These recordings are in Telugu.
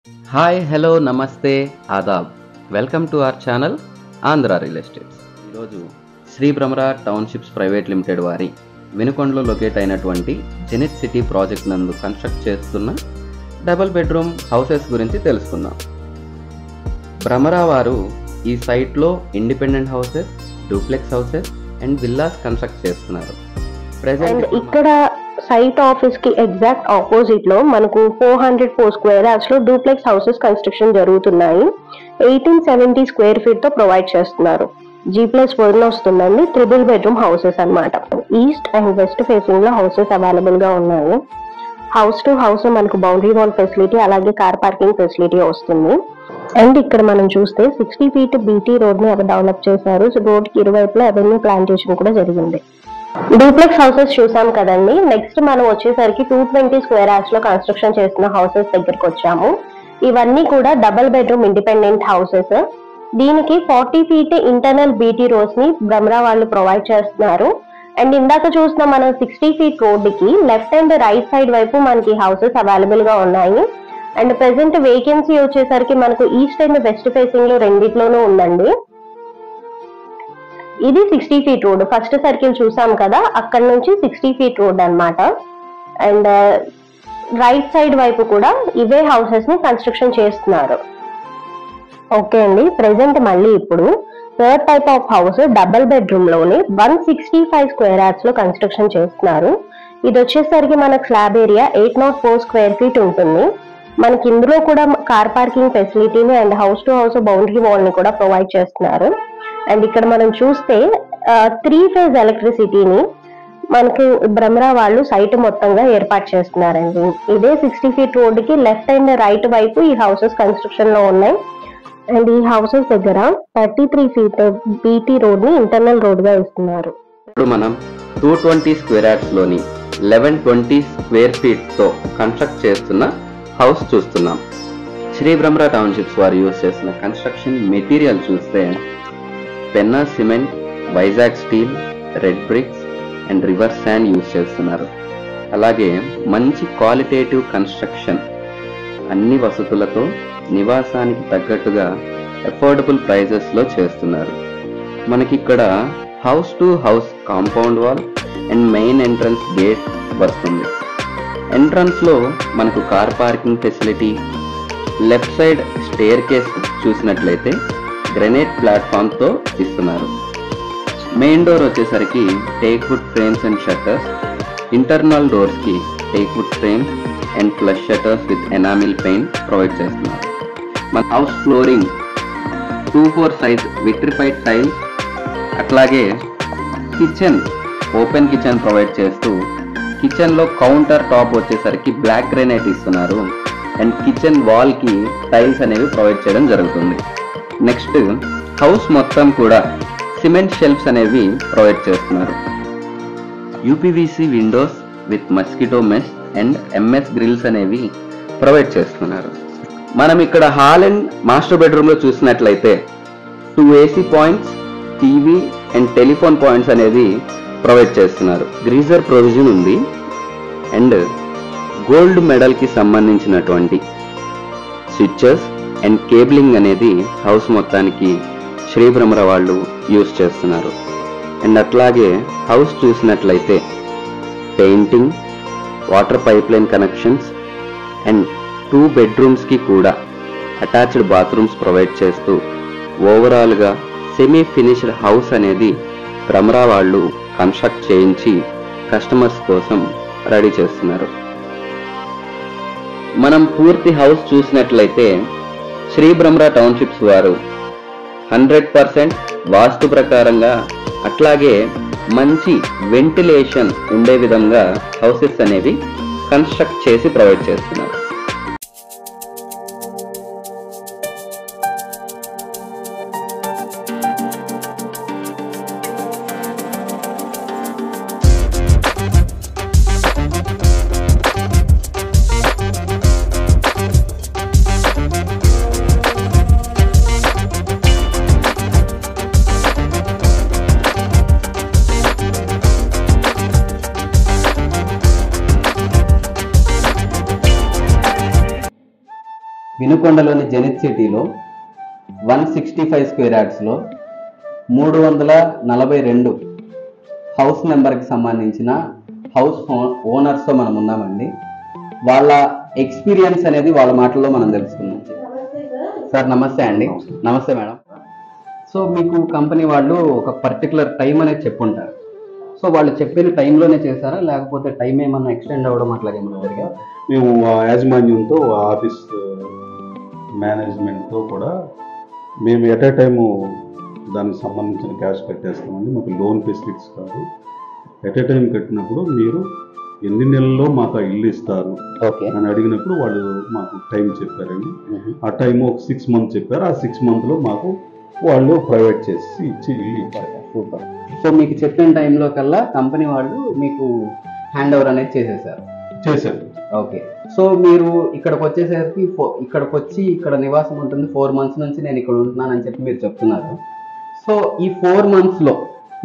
హాయ్ హలో నమస్తే ఆదాబ్ welcome to our channel Andhra real estates. ఈరోజు Shri Bhramara townships private limited వారి వినుకొండలో లొకేట్ అయినటువంటి జెనిత్ సిటీ ప్రాజెక్ట్ నందు కన్స్ట్రక్ట్ చేస్తున్న డబుల్ బెడ్రూమ్ హౌసెస్ గురించి తెలుసుకుందాం. భ్రమరా వారు ఈ సైట్లో independent houses, duplex houses and villas construct చేస్తున్నారు. అండ్ ఇక్కడ సైట్ ఆఫీస్ కి ఎగ్జాక్ట్ ఆపోజిట్ లో మనకు 404 స్క్వేర్ యార్డ్స్ లో డూప్లెక్స్ హౌసెస్ కన్స్ట్రక్షన్ జరుగుతున్నాయి. 1870 స్క్వేర్ ఫీట్ తో ప్రొవైడ్ చేస్తున్నారు. G+1 వస్తుందండి. ట్రిపుల్ బెడ్రూమ్ హౌసెస్ అన్నమాట. ఈస్ట్ అండ్ వెస్ట్ ఫేసింగ్ లో హౌసెస్ అవైలబుల్ గా ఉన్నాయి. హౌస్ టు హౌస్ మనకు బౌండరీ వాల్ ఫెసిలిటీ అలాగే కార్ పార్కింగ్ ఫెసిలిటీ వస్తుంది. అండ్ ఇక్కడ మనం చూస్తే 60 ఫీట్ BT రోడ్ ని డెవలప్ చేశారు. రోడ్ కి ఇరువైపులా అవెన్యూ ప్లాంటేషన్ కూడా జరిగింది. డూప్లెక్స్ హౌసెస్ చూసాం కదండి. నెక్స్ట్ మనం వచ్చేసరికి 220 స్క్వేర్ యార్డ్స్ లో కన్స్ట్రక్షన్ చేసిన హౌసెస్ దగ్గరికి వచ్చాము. ఇవన్నీ కూడా డబుల్ బెడ్రూమ్ ఇండిపెండెంట్ హౌసెస్. దీనికి 40 ఫీట్ ఇంటర్నల్ BT రోడ్స్ ని భ్రమరా వాళ్ళు ప్రొవైడ్ చేస్తున్నారు. అండ్ ఇందాక చూసిన మనం 60 ఫీట్ రోడ్ కి లెఫ్ట్ అండ్ రైట్ సైడ్ వైపు మనకి హౌసెస్ అవైలబుల్ గా ఉన్నాయి. అండ్ ప్రెసెంట్ వేకెన్సీ వచ్చేసరికి మనకు ఈస్ట్ అండ్ వెస్ట్ ఫేసింగ్ లో రెండిట్లోనూ ఉందండి. ఇది 60 ఫీట్ రోడ్. ఫస్ట్ సర్కిల్ చూసాం కదా, అక్కడ నుంచి 60 ఫీట్ రోడ్ అన్నమాట. అండ్ రైట్ సైడ్ వైపు కూడా ఇవే హౌసెస్ ని కన్స్ట్రక్షన్ చేస్తున్నారు. ఓకే అండి, ప్రెసెంట్ మళ్ళీ ఇప్పుడు third type of house double bedroom లోని 165 స్క్వేర్ యార్డ్స్ లో కన్స్ట్రక్షన్ చేస్తున్నారు. ఇది వచ్చేసరికి మనకు స్లాబ్ ఏరియా 804 స్క్వేర్ ఫీట్ ఉంటుంది. మనకి ఇందులో కూడా కార్ పార్కింగ్ ఫెసిలిటీని and house to house boundary wall ని కూడా ప్రొవైడ్ చేస్తున్నారు. అండ్ ఇక్కడ మనం చూస్తే 3 ఫేజ్ ఎలక్ట్రిసిటీని మనకి భ్రమరా వాళ్ళు సైట్ మొత్తంగా ఏర్పాటు చేస్తున్నారండి. ఇదే 60 ఫీట్ రోడ్ కి లెఫ్ట్ అండ్ రైట్ వైపు ఈ హౌసెస్ కన్స్ట్రక్షన్ లో ఉన్నాయి. అండ్ ఈ హౌసెస్ దగ్గర 33 ఫీట్ BT రోడ్ ని ఇంటర్నల్ రోడ్ గా ఇస్తున్నారు. ఇప్పుడు మనం 220 స్క్వేర్ యార్డ్స్ లోని 1120 స్క్వేర్ ఫీట్ తో కన్స్ట్రక్ట్ చేస్తున్న హౌస్ చూస్తున్నాం. శ్రీ భ్రమరా టౌన్షిప్స్ వారు యూజ్ చేస్తున్న కన్స్ట్రక్షన్ మెటీరియల్ చూస్తే Penna cement, Vizag steel, red bricks and river sand use చేస్తున్నారు. అలాగే మంచి క్వాలిటేటివ్ కన్స్ట్రక్షన్, అన్ని వసతులతో నివాసానికి తగ్గట్టుగా అఫోర్డబుల్ ప్రైజెస్ లో చేస్తున్నారు. మనకి ఇక్కడ house to house compound wall and main entrance gate వస్తుంది. ఎంట్రన్స్ లో మనకు car parking facility, left side staircase చూసినట్లయితే గ్రెనైట్ ప్లాట్ఫామ్ తో ఇస్తున్నారు. మెయిన్ డోర్ వచ్చేసరికి teak wood frames and shutters, internal doors కి teak wood frames and flush shutters with enamel paint provide చేస్తున్నారు. మన house flooring 2/4 size vitrified tiles, అట్లాగే కిచెన్ ఓపెన్ కిచెన్ ప్రొవైడ్ చేస్తూ కిచెన్ లో కౌంటర్ టాప్ వచ్చేసరికి బ్లాక్ గ్రెనైట్ ఇస్తున్నారు. అండ్ కిచెన్ వాల్ కి టైల్స్ అనేవి ప్రొవైడ్ చేయడం జరుగుతుంది. నెక్స్ట్ హౌస్ మొత్తం కూడా సిమెంట్ షెల్ఫ్స్ అనేవి ప్రొవైడ్ చేస్తున్నారు. UPVC windows with mosquito mesh and MS grills అనేవి ప్రొవైడ్ చేస్తున్నారు. మనం ఇక్కడ హాల్ అండ్ మాస్టర్ బెడ్రూమ్ లో చూసినట్లయితే 2 AC points, TV and telephone points అనేది ప్రొవైడ్ చేస్తున్నారు. గ్రీజర్ ప్రొవిజన్ ఉంది. అండ్ గోల్డ్ మెడల్ కి సంబంధించినటువంటి స్విచ్చెస్ అండ్ కేబులింగ్ అనేది హౌస్ మొత్తానికి శ్రీ భ్రమరా వాళ్ళు యూజ్ చేస్తున్నారు. అండ్ అట్లాగే హౌస్ చూసినట్లయితే painting, water pipe line connections and 2 bedrooms కి కూడా అటాచ్డ్ బాత్రూమ్స్ ప్రొవైడ్ చేస్తూ ఓవరాల్ గా సెమీ ఫినిష్డ్ హౌస్ అనేది భ్రమరా వాళ్ళు కన్స్ట్రక్ట్ చేయించి కస్టమర్స్ కోసం రెడీ చేస్తున్నారు. మనం పూర్తి హౌస్ చూసినట్లయితే శ్రీ భ్రమరా టౌన్షిప్స్ వారు 100% వాస్తు ప్రకారంగా అట్లాగే మంచి వెంటిలేషన్ ఉండే విధంగా హౌసెస్ అనేవి కన్స్ట్రక్ట్ చేసి ప్రొవైడ్ చేస్తున్నారు. వినుకొండలోని జెనిత్ సిటీలో 165 స్క్వేర్ యార్డ్స్లో 342 హౌస్ నెంబర్కి సంబంధించిన హౌస్ ఓనర్స్తో మనం ఉన్నామండి. వాళ్ళ ఎక్స్పీరియన్స్ అనేది వాళ్ళ మాటల్లో మనం తెలుసుకున్నాం. సార్ నమస్తే అండి. నమస్తే మేడం. సో మీకు కంపెనీ వాళ్ళు ఒక పర్టికులర్ టైం అనేది చెప్పుంటారు. సో వాళ్ళు చెప్పిన టైంలోనే చేశారా, లేకపోతే టైం ఏమన్నా ఎక్స్టెండ్ అవ్వడం అట్లాగేమన్నా జరిగా? మేము యాజమాన్యంతో ఆఫీస్ మేనేజ్మెంట్తో కూడా మేము ఎట్ ఏ టైము దానికి సంబంధించిన క్యాష్ కట్టేస్తామండి. మాకు లోన్ ఫెసిలిటీస్ కాదు. ఎట్ ఏ టైం కట్టినప్పుడు మీరు ఎన్ని నెలల్లో మాకు ఇల్లు ఇస్తారు అని అడిగినప్పుడు వాళ్ళు మాకు టైం చెప్పారండి. ఆ టైం ఒక 6 months చెప్పారు. ఆ 6 monthsలో మాకు వాళ్ళు ప్రొవైడ్ చేసి ఇచ్చి ఇల్లు ఇచ్చారు. సూపర్. సో మీకు చెప్పిన టైంలో కల్లా కంపెనీ వాళ్ళు మీకు హ్యాండ్ ఓవర్ అనేది చేశారు. ఓకే. సో మీరు ఇక్కడికి వచ్చేసరికి ఇక్కడ నివాసం ఉంటుంది 4 months నుంచి నేను ఇక్కడ ఉంటున్నానని చెప్పి మీరు చెప్తున్నారు. సో ఈ 4 monthsలో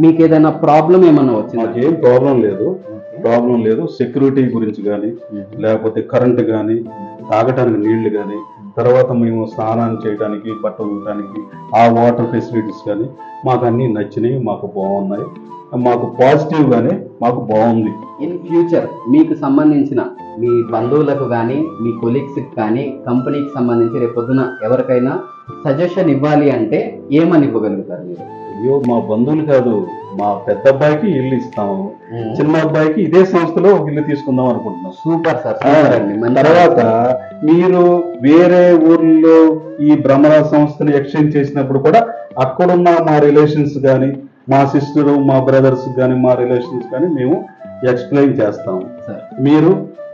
మీకు ఏదైనా ప్రాబ్లం ఏమన్నా వచ్చింది? మాకేం ప్రాబ్లం లేదు. సెక్యూరిటీ గురించి కానీ, లేకపోతే కరెంటు కానీ, తాగటానికి నీళ్లు కానీ, తర్వాత మేము స్నానాలు చేయడానికి, బట్టలు ఉండటానికి ఆ వాటర్ ఫెసిలిటీస్ కానీ మాకు అన్నీ నచ్చినాయి. మాకు బాగున్నాయి. మాకు పాజిటివ్గానే మాకు బాగుంది. ఇన్ ఫ్యూచర్ మీకు సంబంధించిన మీ బంధువులకు కానీ, మీ కొలీగ్స్కి కానీ, కంపెనీకి సంబంధించి రేపొద్దున ఎవరికైనా సజెషన్ ఇవ్వాలి అంటే ఏమని ఇవ్వగలుగుతారు మీరు? అయ్యో, మా బంధువులు కాదు, మా పెద్ద అబ్బాయికి ఇల్లు ఇస్తాము, చిన్న అబ్బాయికి ఇదే సంస్థలో ఒక ఇల్లు తీసుకుందాం అనుకుంటున్నాం. Super sir. తర్వాత మీరు వేరే ఊర్లో ఈ భ్రమర సంస్థను ఎక్స్చేంజ్ చేసినప్పుడు కూడా అక్కడున్న మా రిలేషన్స్ కానీ, మా సిస్టర్, మా బ్రదర్స్ కానీ, మా రిలేషన్స్ కానీ మేము ఎక్స్ప్లెయిన్ చేస్తాము. మీరు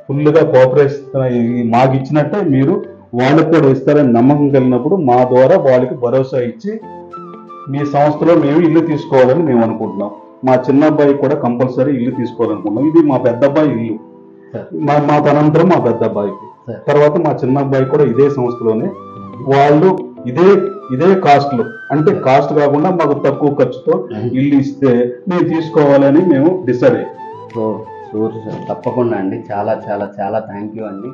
ఫుల్గా కోఆపరేషన్ మాకు ఇచ్చినట్టే మీరు వాళ్ళకి కూడా ఇస్తారని నమ్మకం కలిగినప్పుడు మా ద్వారా వాళ్ళకి భరోసా ఇచ్చి మీ సంస్థలో మేము ఇల్లు తీసుకోవాలని మేము అనుకుంటున్నాం. మా చిన్న అబ్బాయికి కూడా కంపల్సరీ ఇల్లు తీసుకోవాలనుకుంటున్నాం. ఇది మా పెద్ద అబ్బాయి ఇల్లు, మా తనంతరం మా పెద్ద అబ్బాయికి, తర్వాత మా చిన్న అబ్బాయి కూడా ఇదే సంస్థలోనే వాళ్ళు ఇదే కాస్ట్లో, అంటే కాస్ట్ కాకుండా మాకు తక్కువ ఖర్చుతో ఇల్లు ఇస్తే మేము తీసుకోవాలని మేము డిసైడ్ అయ్యాం. సో తప్పకుండా అండి. చాలా చాలా చాలా థ్యాంక్ యూ అండి.